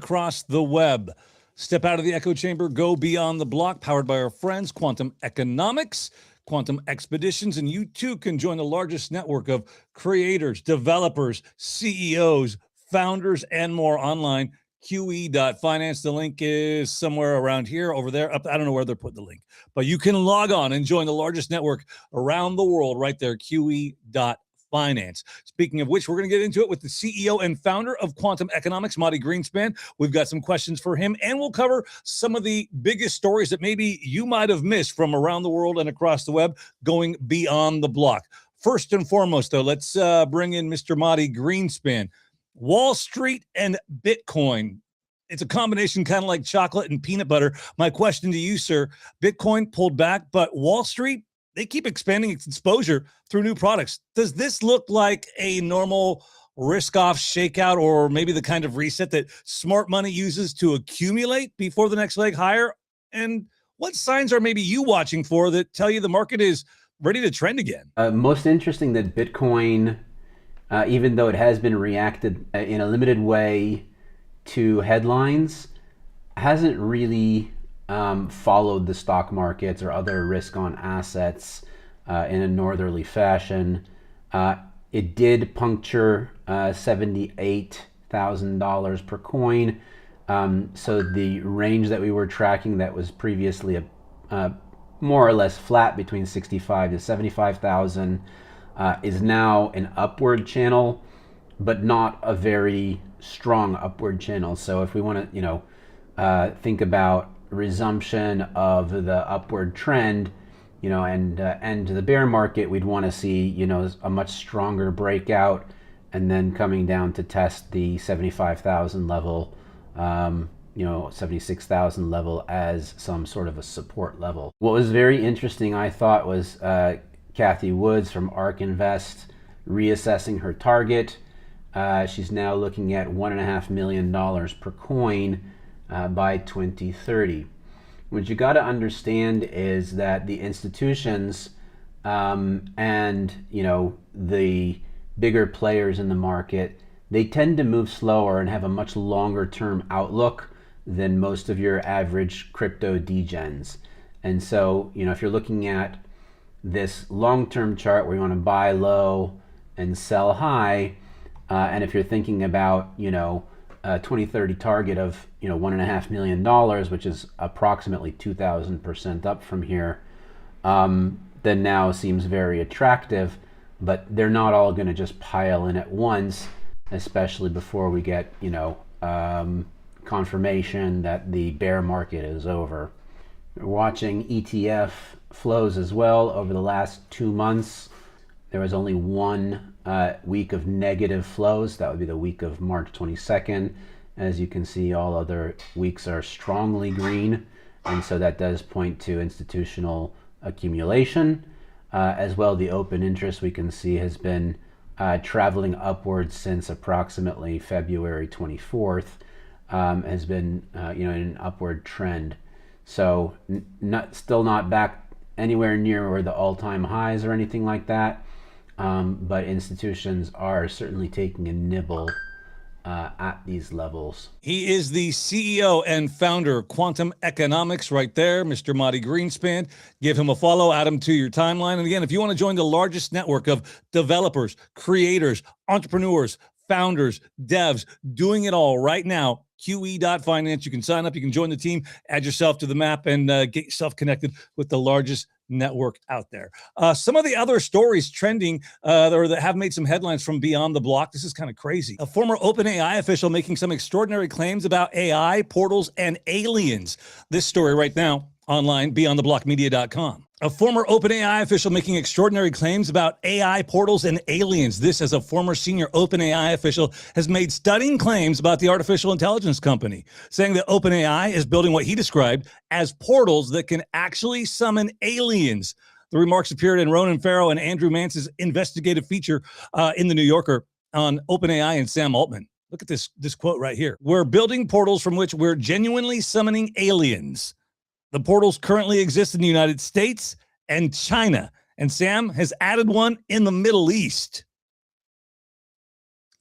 across the web. Step out of the echo chamber, go beyond the block, powered by our friends, Quantum Economics, Quantum Expeditions, and you too can join the largest network of creators, developers, CEOs, founders, and more online. QE.finance. The link is somewhere around here, over there. I don't know where they're putting the link, but you can log on and join the largest network around the world right there, QE.finance. Speaking of which, we're going to get into it with the CEO and founder of Quantum Economics, Mati Greenspan. We've got some questions for him, and we'll cover some of the biggest stories that maybe you might have missed from around the world and across the web, going beyond the block. First and foremost, though, let's bring in Mr. Mati Greenspan. Wall Street and Bitcoin. It's a combination kind of like chocolate and peanut butter. My question to you, sir, Bitcoin pulled back, but Wall Street, they keep expanding its exposure through new products. Does this look like a normal risk-off shakeout, or maybe the kind of reset that smart money uses to accumulate before the next leg higher? And what signs are maybe you watching for that tell you the market is ready to trend again? Most interesting that Bitcoin, even though it has been reacted in a limited way to headlines, hasn't really followed the stock markets or other risk-on assets in a northerly fashion. It did puncture $78,000 per coin. So the range that we were tracking that was previously more or less flat between 65 to 75,000 is now an upward channel, but not a very strong upward channel. So if we want to, think about resumption of the upward trend, and end to the bear market, we'd want to see, a much stronger breakout, and then coming down to test the 75,000 level, 76,000 level as some sort of a support level. What was very interesting, I thought, was Kathy Woods from ARK Invest reassessing her target. She's now looking at $1.5 million per coin by 2030. What you got to understand is that the institutions and the bigger players in the market, they tend to move slower and have a much longer term outlook than most of your average crypto degens. And so, if you're looking at this long-term chart where you want to buy low and sell high, and if you're thinking about, a 2030 target of, $1.5 million, which is approximately 2,000% up from here, then now seems very attractive. But they're not all going to just pile in at once, especially before we get, confirmation that the bear market is over. We're watching ETF flows as well. Over the last 2 months, there was only one week of negative flows. That would be the week of March 22nd. As you can see, all other weeks are strongly green, and so that does point to institutional accumulation. As well, the open interest we can see has been traveling upwards since approximately February 24th, has been in an upward trend. So still not back anywhere near where the all-time highs or anything like that, but institutions are certainly taking a nibble at these levels. He is the CEO and founder of Quantum Economics right there, Mr. Mati Greenspan. Give him a follow, add him to your timeline. And again, if you want to join the largest network of developers, creators, entrepreneurs, founders, devs, doing it all right now, QE.finance. You can sign up, you can join the team, add yourself to the map, and get yourself connected with the largest network out there. Some of the other stories trending or that have made some headlines from beyond the block. This is kind of crazy. A former OpenAI official making some extraordinary claims about AI, portals, and aliens. This story right now online, beyondtheblockmedia.com. A former OpenAI official making extraordinary claims about AI, portals, and aliens. This, as a former senior OpenAI official, has made stunning claims about the artificial intelligence company, saying that OpenAI is building what he described as portals that can actually summon aliens. The remarks appeared in Ronan Farrow and Andrew Mance's investigative feature in The New Yorker on OpenAI and Sam Altman. Look at this quote right here. "We're building portals from which we're genuinely summoning aliens. The portals currently exist in the United States and China, and Sam has added one in the Middle East."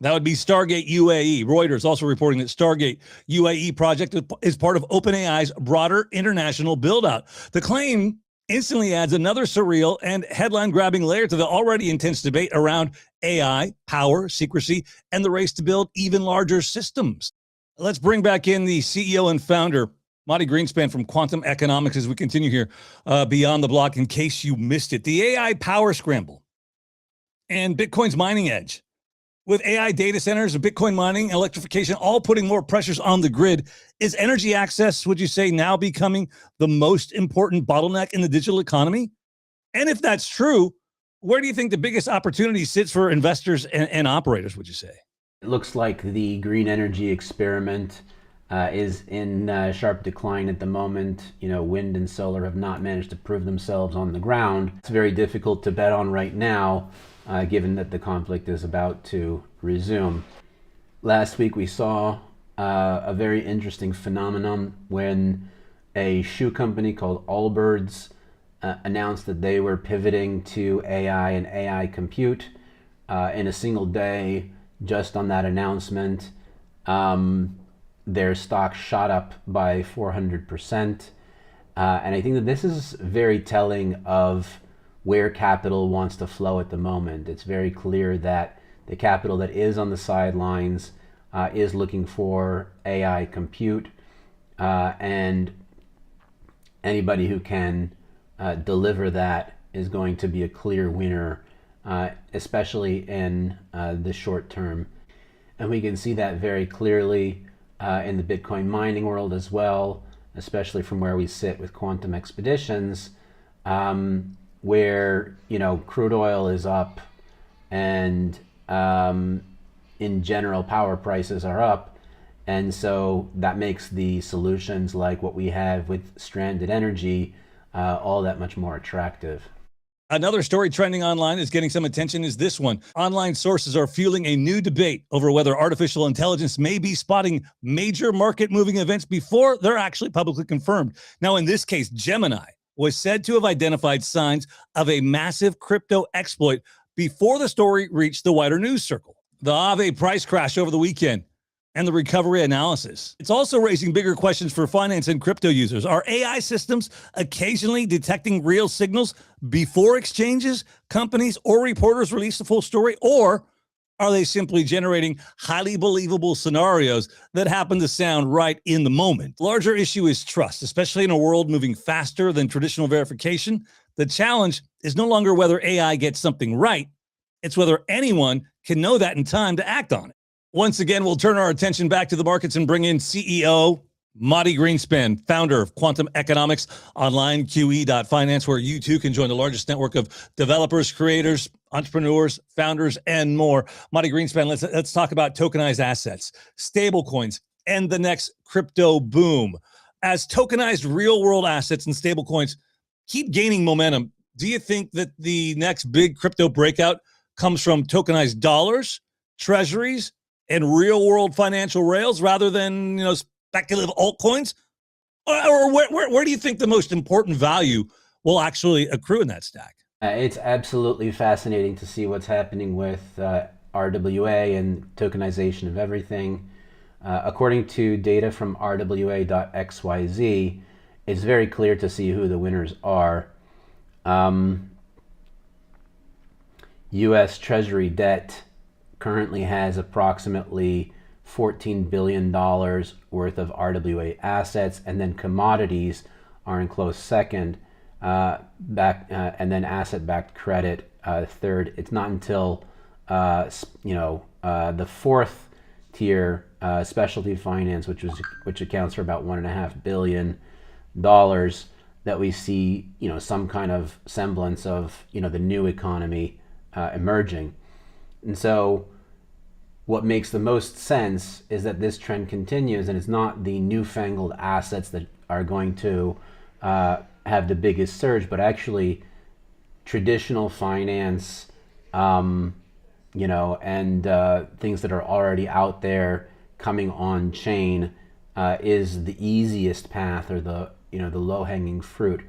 That would be Stargate UAE. Reuters also reporting that Stargate UAE project is part of OpenAI's broader international build-out. The claim instantly adds another surreal and headline-grabbing layer to the already intense debate around AI, power, secrecy, and the race to build even larger systems. Let's bring back in the CEO and founder, Mati Greenspan from Quantum Economics, as we continue here beyond the block, in case you missed it. The AI power scramble and Bitcoin's mining edge. With AI data centers, Bitcoin mining, electrification, all putting more pressures on the grid, is energy access, would you say, now becoming the most important bottleneck in the digital economy? And if that's true, where do you think the biggest opportunity sits for investors and operators, would you say? It looks like the green energy experiment is in sharp decline at the moment. Wind and solar have not managed to prove themselves on the ground. It's very difficult to bet on right now, given that the conflict is about to resume. Last week we saw a very interesting phenomenon when a shoe company called Allbirds announced that they were pivoting to AI and AI compute in a single day. Just on that announcement, their stock shot up by 400%. And I think that this is very telling of where capital wants to flow at the moment. It's very clear that the capital that is on the sidelines is looking for AI compute, and anybody who can deliver that is going to be a clear winner, especially in the short term. And we can see that very clearly in the Bitcoin mining world as well, especially from where we sit with Quantum Expeditions, where crude oil is up and in general power prices are up, and so that makes the solutions like what we have with stranded energy all that much more attractive. Another story trending online is getting some attention is this one. Online sources are fueling a new debate over whether artificial intelligence may be spotting major market-moving events before they're actually publicly confirmed. Now, in this case, Gemini was said to have identified signs of a massive crypto exploit before the story reached the wider news circle. The Aave price crash over the weekend and the recovery analysis. It's also raising bigger questions for finance and crypto users. Are AI systems occasionally detecting real signals before exchanges, companies, or reporters release the full story? Or are they simply generating highly believable scenarios that happen to sound right in the moment? The larger issue is trust, especially in a world moving faster than traditional verification. The challenge is no longer whether AI gets something right, it's whether anyone can know that in time to act on it. Once again, we'll turn our attention back to the markets and bring in CEO Mati Greenspan, founder of Quantum Economics, online QE.finance, where you too can join the largest network of developers, creators, entrepreneurs, founders, and more. Mati Greenspan, let's talk about tokenized assets, stablecoins, and the next crypto boom. As tokenized real-world assets and stablecoins keep gaining momentum, do you think that the next big crypto breakout comes from tokenized dollars, treasuries, and real-world financial rails rather than speculative altcoins? Or where do you think the most important value will actually accrue in that stack? It's absolutely fascinating to see what's happening with RWA and tokenization of everything. According to data from RWA.xyz, it's very clear to see who the winners are. U.S. Treasury debt currently has approximately $14 billion worth of RWA assets, and then commodities are in close second, and then asset-backed credit third. It's not until the fourth tier, specialty finance, which accounts for about $1.5 billion, that we see some kind of semblance of the new economy emerging. And so what makes the most sense is that this trend continues, and it's not the newfangled assets that are going to have the biggest surge, but actually traditional finance, and things that are already out there coming on chain is the easiest path, or the low-hanging fruit.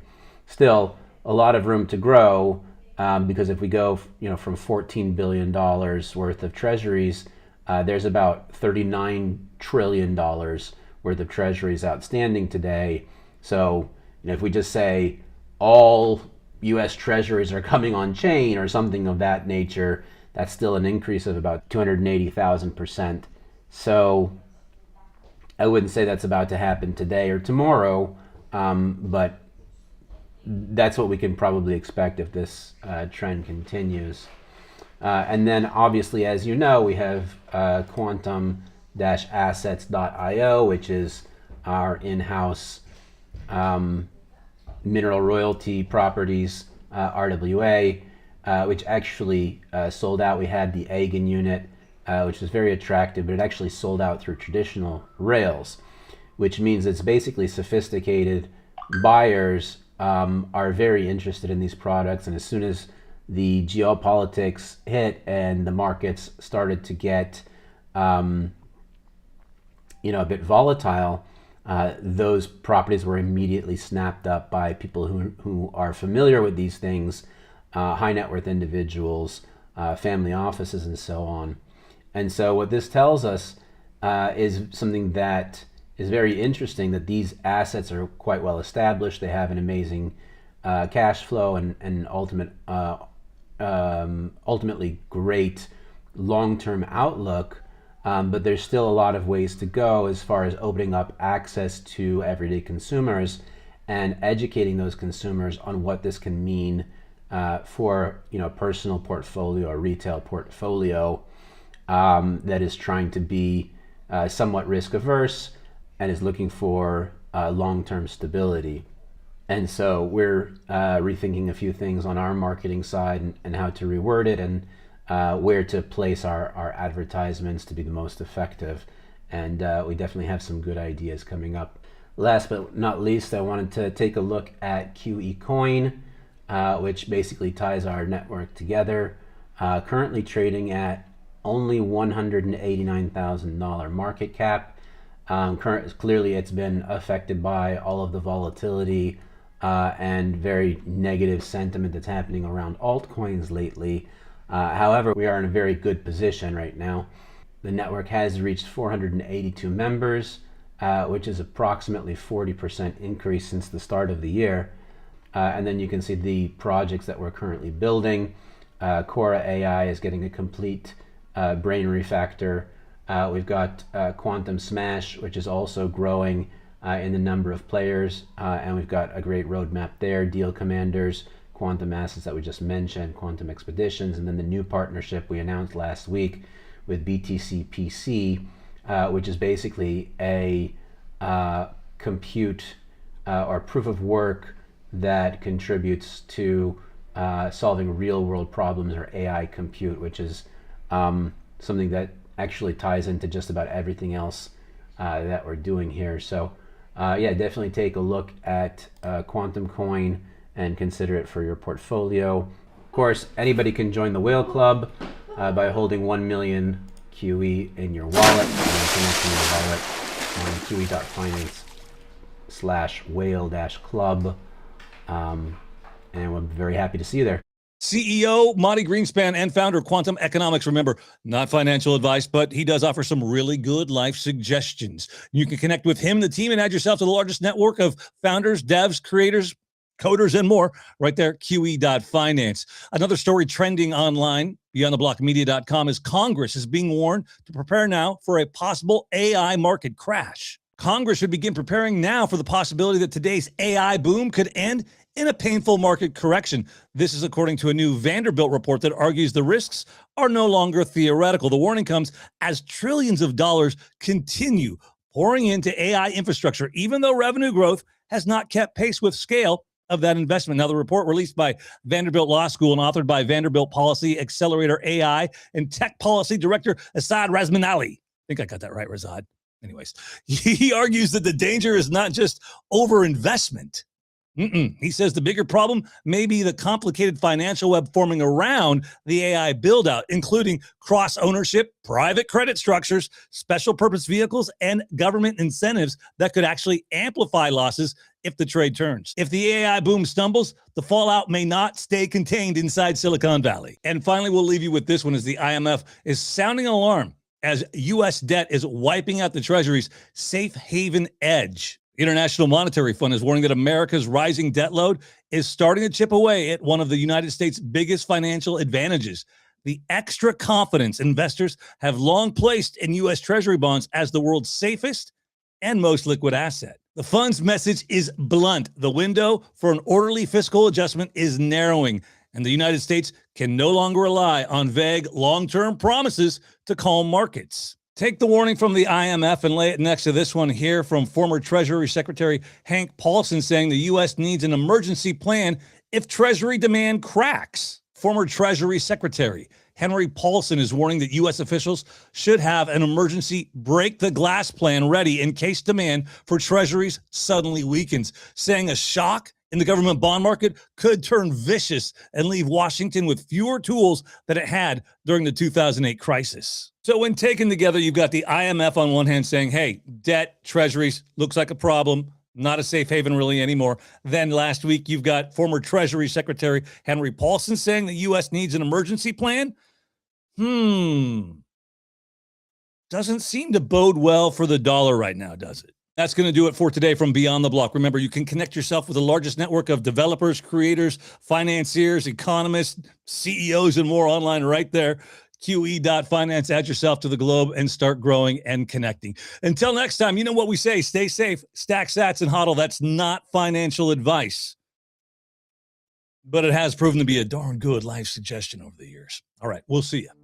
Still, a lot of room to grow, because if we go from $14 billion worth of treasuries There's about $39 trillion worth of treasuries outstanding today. So, if we just say all U.S. treasuries are coming on chain or something of that nature, that's still an increase of about 280,000%. So I wouldn't say that's about to happen today or tomorrow, but that's what we can probably expect if this trend continues. And then obviously, as you know, we have quantum-assets.io, which is our in-house mineral royalty properties, RWA, which actually sold out. We had the Agan unit, which was very attractive, but it actually sold out through traditional rails, which means it's basically sophisticated buyers are very interested in these products. And as soon as the geopolitics hit and the markets started to get a bit volatile, those properties were immediately snapped up by people who are familiar with these things, high net worth individuals, family offices, and so on. And so what this tells us is something that is very interesting, that these assets are quite well established. They have an amazing cash flow and ultimately great long-term outlook. But there's still a lot of ways to go as far as opening up access to everyday consumers and educating those consumers on what this can mean for personal portfolio or retail portfolio that is trying to be somewhat risk averse and is looking for long-term stability. And so we're rethinking a few things on our marketing side and how to reword it and where to place our advertisements to be the most effective. And we definitely have some good ideas coming up. Last but not least, I wanted to take a look at QE Coin, which basically ties our network together. Currently trading at only $189,000 market cap. Clearly it's been affected by all of the volatility and very negative sentiment that's happening around altcoins lately. However, we are in a very good position right now. The network has reached 482 members, which is approximately 40% increase since the start of the year. And then you can see the projects that we're currently building. Cora AI is getting a complete brain refactor. We've got Quantum Smash, which is also growing in the number of players, and we've got a great roadmap there. Deal Commanders, Quantum Assets that we just mentioned, Quantum Expeditions, and then the new partnership we announced last week with BTC PC, which is basically a compute or proof of work that contributes to solving real world problems, or AI compute, which is something that actually ties into just about everything else that we're doing here. So yeah, definitely take a look at Quantum Coin and consider it for your portfolio. Of course, anybody can join the Whale Club by holding 1 million QE in your wallet and connecting your wallet on QE.finance/whale-club. And we're very happy to see you there. CEO Mati Greenspan and founder Quantum Economics. Remember, not financial advice, but he does offer some really good life suggestions. You can connect with him, the team, and add yourself to the largest network of founders, devs, creators, coders, and more right there, QE.finance. Another story trending online, beyondtheblockmedia.com, is Congress is being warned to prepare now for a possible AI market crash. Congress should begin preparing now for the possibility that today's AI boom could end in a painful market correction. This is according to a new Vanderbilt report that argues the risks are no longer theoretical. The warning comes as trillions of dollars continue pouring into AI infrastructure, even though revenue growth has not kept pace with scale of that investment. Now, the report released by Vanderbilt Law School and authored by Vanderbilt Policy Accelerator AI and Tech Policy Director Asad Razmanali. I think I got that right, Razad. Anyways, he argues that the danger is not just overinvestment. He says the bigger problem may be the complicated financial web forming around the AI build-out, including cross-ownership, private credit structures, special purpose vehicles, and government incentives that could actually amplify losses if the trade turns. If the AI boom stumbles, the fallout may not stay contained inside Silicon Valley. And finally, we'll leave you with this one, as the IMF is sounding an alarm as U.S. debt is wiping out the Treasury's safe haven edge. The International Monetary Fund is warning that America's rising debt load is starting to chip away at one of the United States' biggest financial advantages, the extra confidence investors have long placed in U.S. Treasury bonds as the world's safest and most liquid asset. The fund's message is blunt. The window for an orderly fiscal adjustment is narrowing, and the United States can no longer rely on vague long-term promises to calm markets. Take the warning from the IMF and lay it next to this one here from former Treasury Secretary Hank Paulson saying the U.S. needs an emergency plan if Treasury demand cracks. Former Treasury Secretary Henry Paulson is warning that U.S. officials should have an emergency break-the-glass plan ready in case demand for Treasuries suddenly weakens, saying a shock in the government bond market could turn vicious and leave Washington with fewer tools than it had during the 2008 crisis. So when taken together, you've got the IMF on one hand saying, hey, debt, Treasuries, looks like a problem, not a safe haven really anymore. Then last week, you've got former Treasury Secretary Henry Paulson saying the U.S. needs an emergency plan. Doesn't seem to bode well for the dollar right now, does it? That's going to do it for today from Beyond the Block. Remember, you can connect yourself with the largest network of developers, creators, financiers, economists, CEOs, and more online right there. QE.finance, add yourself to the globe and start growing and connecting. Until next time, you know what we say, stay safe, stack sats, and hodl. That's not financial advice, but it has proven to be a darn good life suggestion over the years. All right, we'll see you.